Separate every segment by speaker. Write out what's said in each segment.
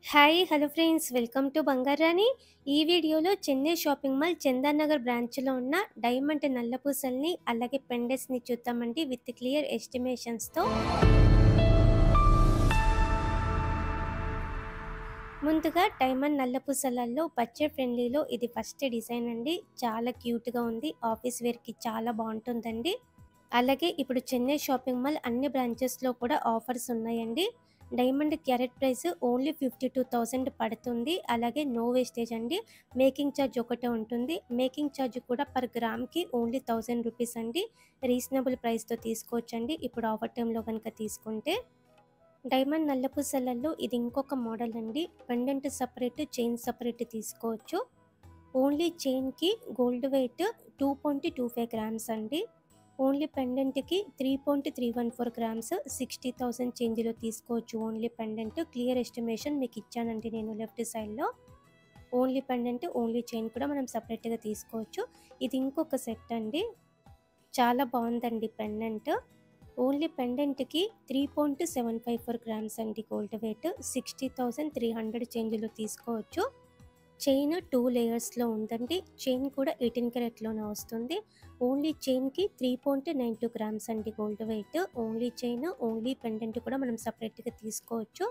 Speaker 1: Hi hello friends welcome to Bangarani. ఈ వీడియోలో Chennai shopping mall Chandan Nagar బ్రాంచ్లో ఉన్న డైమండ్ నల్లపూసల్ని అలాగే పెండెస్ని చూద్దామండి విత్ క్లియర్ ఎస్టిమేషన్స్తో. ముందుగా డైమండ్ నల్లపూసలలో బడ్జెట్ ఫ్రెండ్లీలో ఇది ఫస్ట్ డిజైన్ అండి. చాలా క్యూట్గా ఉంది, ఆఫీస్ వేర్కి చాలా బాగుంటుందండి. అలాగే ఇప్పుడు చెన్నై షాపింగ్ మాల్ అన్ని బ్రాంచెస్లో కూడా ఆఫర్స్ ఉన్నాయండి. డైమండ్ క్యారెట్ ప్రైస్ ఓన్లీ 52,000 పడుతుంది. అలాగే నో వేస్టేజ్ అండి. మేకింగ్ ఛార్జ్ ఒకటే ఉంటుంది. మేకింగ్ ఛార్జ్ కూడా పర్ గ్రామ్కి ఓన్లీ 1000 రూపీస్ అండి. రీజనబుల్ ప్రైస్తో తీసుకోవచ్చండి ఇప్పుడు ఆఫర్ టైంలో కనుక తీసుకుంటే. డైమండ్ నల్లపూసలలో ఇది ఇంకొక మోడల్ అండి. పెండెంట్ సపరేట్, చైన్ సపరేట్ తీసుకోవచ్చు. ఓన్లీ చైన్కి గోల్డ్ వెయిట్ 2.25 గ్రామ్స్ అండి. ఓన్లీ పెండెంట్కి 3.314 గ్రామ్స్ 60,000 చేంజ్లో తీసుకోవచ్చు. ఓన్లీ పెండెంట్ క్లియర్ ఎస్టిమేషన్ మీకు ఇచ్చానండి నేను లెఫ్ట్ సైడ్లో. ఓన్లీ పెండెంట్ ఓన్లీ చైన్ కూడా మనం సపరేట్గా తీసుకోవచ్చు. ఇది ఇంకొక సెట్ అండి, చాలా బాగుందండి పెండెంట్. ఓన్లీ పెండెంట్కి 3.754 గ్రామ్స్ అండి గోల్డ్ వెయిట్ 60,300 చేంజ్లో తీసుకోవచ్చు. చైన్ 2 లేయర్స్లో ఉందండి. చైన్ కూడా 18 క్యారెట్లోనే వస్తుంది. ఓన్లీ చైన్కి 3.92 గ్రామ్స్ అండి gold weight. Only chain only pendant కూడా మనం సపరేట్గా తీసుకోవచ్చు.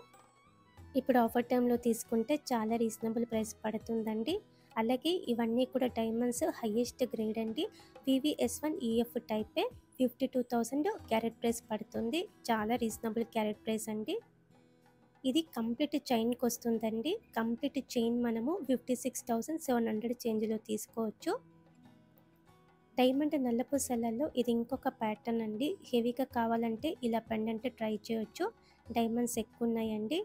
Speaker 1: ఇప్పుడు ఆఫర్ టైంలో తీసుకుంటే చాలా రీజనబుల్ ప్రైస్ పడుతుందండి. అలాగే ఇవన్నీ కూడా డైమండ్స్ హైయెస్ట్ గ్రేడ్ అండి. VVS1 EF టైపే. 52,000 క్యారెట్ ప్రైస్ పడుతుంది. చాలా రీజనబుల్ క్యారెట్ ప్రైస్ అండి. ఇది కంప్లీట్ చైన్కి వస్తుందండి. కంప్లీట్ చైన్ మనము 56,700 చేంజ్లో తీసుకోవచ్చు. డైమండ్ నల్లపూసలలో ఇది ఇంకొక ప్యాటర్న్ అండి. హెవీగా కావాలంటే ఇలా పెండెంట్ ట్రై చేయొచ్చు. డైమండ్స్ ఎక్కువ ఉన్నాయండి.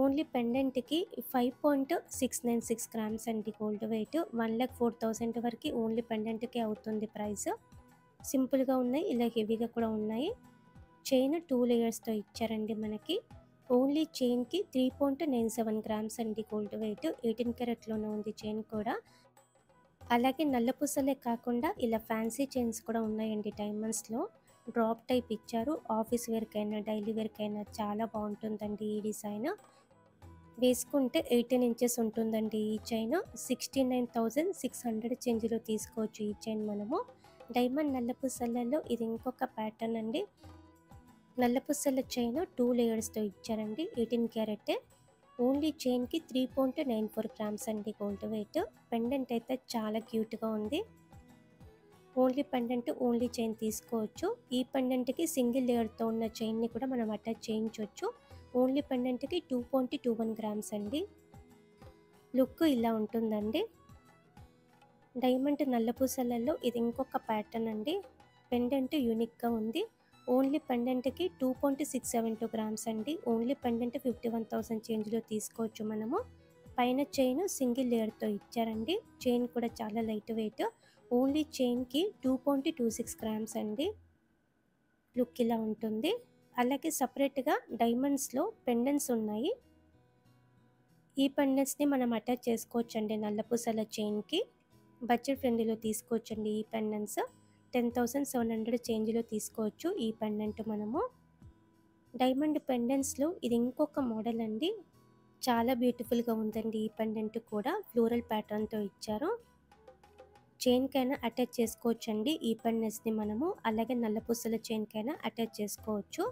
Speaker 1: ఓన్లీ పెండెంట్కి 5.696 గ్రామ్స్ అండి గోల్డ్ వెయిట్. 1,04,000 వరకు ఓన్లీ పెండెంట్కి అవుతుంది ప్రైస్. సింపుల్గా ఉన్నాయి, ఇలా హెవీగా కూడా ఉన్నాయి. చైన్ 2 లేయర్స్తో ఇచ్చారండి మనకి. ఓన్లీ చైన్కి 3.97 గ్రామ్స్ అండి గోల్డ్ వెయిట్. 18 క్యారెట్లోనే ఉంది చైన్ కూడా. అలాగే నల్లపూసలే కాకుండా ఇలా ఫ్యాన్సీ చైన్స్ కూడా ఉన్నాయండి డైమండ్స్లో. డ్రాప్ టైప్ ఇచ్చారు. ఆఫీస్ వేర్కైనా డైలీ వేర్కైనా చాలా బాగుంటుందండి ఈ డిజైన్. వేసుకుంటే 18 ఇంచెస్ ఉంటుందండి ఈ చైన్. 69,600 చేంజ్లో తీసుకోవచ్చు ఈ చైన్ మనము. డైమండ్ నల్లపూసలలో ఇది ఇంకొక ప్యాటర్న్ అండి. నల్లపూసల చైన్ 2 లేయర్స్తో ఇచ్చారండి. 18 క్యారెట్. ఓన్లీ చైన్కి 3.94 గ్రామ్స్ అండి గోల్డ్ వెయిట్. పెండెంట్ అయితే చాలా క్యూట్గా ఉంది. ఓన్లీ పెండెంట్ ఓన్లీ చైన్ తీసుకోవచ్చు. ఈ పెండెంట్కి సింగిల్ లేయర్తో ఉన్న చైన్ని కూడా మనం అటాచ్ చేయించవచ్చు. ఓన్లీ పెండెంట్కి 2.21 గ్రామ్స్ అండి. లుక్ ఇలా ఉంటుందండి. డైమండ్ నల్లపూసలలో ఇది ఇంకొక ప్యాటర్న్ అండి. పెండెంట్ యూనిక్గా ఉంది. ఓన్లీ పెండెంట్కి 2.672 గ్రామ్స్ అండి. ఓన్లీ పెండెంట్ 51,000 చేంజ్లో తీసుకోవచ్చు మనము. పైన చైన్ సింగిల్ లేయర్తో ఇచ్చారండి. చైన్ కూడా చాలా లైట్ వెయిట్. ఓన్లీ చైన్కి 2.26 గ్రామ్స్ అండి. లుక్ ఇలా ఉంటుంది. అలాగే సపరేట్గా డైమండ్స్లో పెండెంట్స్ ఉన్నాయి. ఈ పెండెంట్స్ని మనం అటాచ్ చేసుకోవచ్చండి నల్లపూసల చైన్కి. బడ్జెట్ ఫ్రెండ్లీలో తీసుకోవచ్చండి ఈ పెండెంట్స్. 10,700 చేంజ్లో తీసుకోవచ్చు ఈ పెండెంట్ మనము. డైమండ్ పెండెంట్స్లో ఇది ఇంకొక మోడల్ అండి. చాలా బ్యూటిఫుల్గా ఉందండి ఈ పెండెంట్ కూడా. ఫ్లోరల్ ప్యాటర్న్తో ఇచ్చారు. చైన్కైనా అటాచ్ చేసుకోవచ్చండి ఈ పెండెంట్స్ని మనము. అలాగే నల్లపూసల చైన్కైనా అటాచ్ చేసుకోవచ్చు.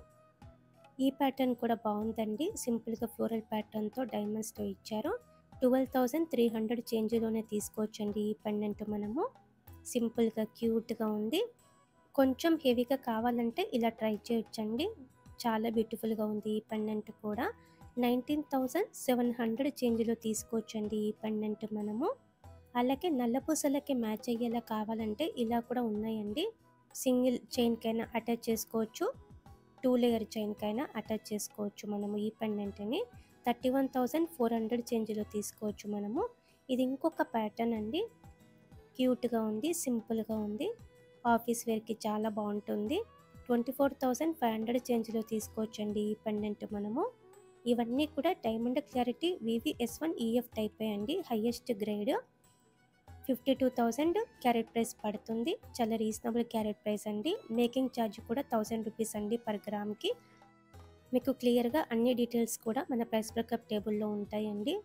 Speaker 1: ఈ ప్యాటర్న్ కూడా బాగుందండి. సింపుల్గా ఫ్లోరల్ ప్యాటర్న్తో డైమండ్స్తో ఇచ్చారు. 12,300 చేంజ్లోనే తీసుకోవచ్చండి ఈ పెండెంట్ మనము. సింపుల్గా క్యూట్గా ఉంది. కొంచెం హెవీగా కావాలంటే ఇలా ట్రై చేయొచ్చండి. చాలా బ్యూటిఫుల్గా ఉంది ఈ పెండెంట్ కూడా. 19,700 చేంజ్లో తీసుకోవచ్చండి ఈ పెండెంట్ మనము. అలాగే నల్లపూసలకి మ్యాచ్ అయ్యేలా కావాలంటే ఇలా కూడా ఉన్నాయండి. సింగిల్ చైన్కైనా అటాచ్ చేసుకోవచ్చు. 2 లేయర్ చైన్కైనా అటాచ్ చేసుకోవచ్చు మనము ఈ పెండెంట్ని. 31,400 చేంజ్లో తీసుకోవచ్చు మనము. ఇది ఇంకొక ప్యాటర్న్ అండి. క్యూట్గా ఉంది, సింపుల్గా ఉంది. ఆఫీస్ వేర్కి చాలా బాగుంటుంది. 24,500 చేంజ్లో తీసుకోవచ్చండి ఈ పెండెంట్ మనము. ఇవన్నీ కూడా డైమండ్ క్లారిటీ VVS1 EF టైపే అండి. Highest grade. 52,000 క్యారెట్ ప్రైస్ పడుతుంది. చాలా రీజనబుల్ క్యారెట్ ప్రైస్ అండి. మేకింగ్ ఛార్జ్ కూడా 1000 రూపీస్ అండి పర్ గ్రామ్కి. మీకు క్లియర్గా అన్ని డీటెయిల్స్ కూడా మన ప్రైస్ బ్రేకప్ టేబుల్లో ఉంటాయండి.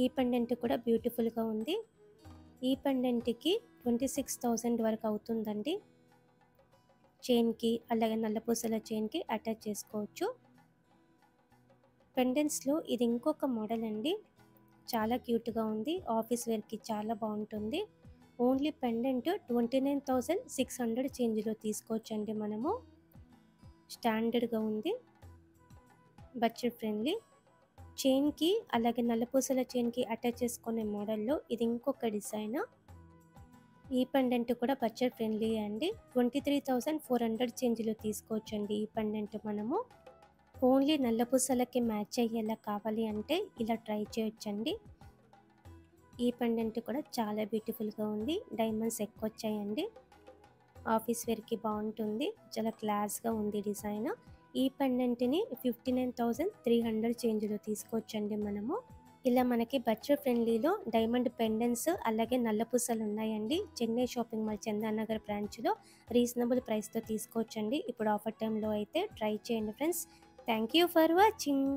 Speaker 1: ఈ పెండెంట్ కూడా బ్యూటిఫుల్గా ఉంది. ఈ పెండెంట్కి 26,000 వరకు అవుతుందండి. చైన్కి అలాగే నల్లపూసల చైన్కి అటాచ్ చేసుకోవచ్చు. పెండెంట్స్లో ఇది ఇంకొక మోడల్ అండి. చాలా క్యూట్గా ఉంది. ఆఫీస్ వేర్కి చాలా బాగుంటుంది. ఓన్లీ పెండెంట్ 29,600 చేంజ్లో తీసుకోవచ్చండి. మనము స్టాండర్డ్గా ఉంది, బడ్జెట్ ఫ్రెండ్లీ. చైన్కి అలాగే నల్లపూసల చైన్కి అటాచ్ చేసుకునే మోడల్లో ఇది ఇంకొక డిజైన్. ఈ పెండెంట్ కూడా బడ్జెట్ ఫ్రెండ్లీ అండి. 23,400 చేంజ్లో తీసుకోవచ్చండి. ఈ పెండెంట్ మనము ఓన్లీ నల్లపూసలకి మ్యాచ్ అయ్యేలా కావాలి అంటే ఇలా ట్రై చేయొచ్చండి. ఈ పెండెంట్ కూడా చాలా బ్యూటిఫుల్గా ఉంది. డైమండ్స్ ఎక్కువ వచ్చాయండి. ఆఫీస్ వేర్కి బాగుంటుంది. చాలా క్లాస్గా ఉంది డిజైన్. ఈ పెండెంట్ని 59,300 చేంజ్లో తీసుకోవచ్చండి మనము. ఇలా మనకి బడ్జెట్ ఫ్రెండ్లీలో డైమండ్ పెండెంట్స్ అలాగే నల్లపూసలు ఉన్నాయండి. చెన్నై షాపింగ్ మాల్ చందానగర్ బ్రాంచ్లో రీజనబుల్ ప్రైస్తో తీసుకోవచ్చండి. ఇప్పుడు ఆఫర్ టైంలో అయితే ట్రై చేయండి friends. Thank you for watching.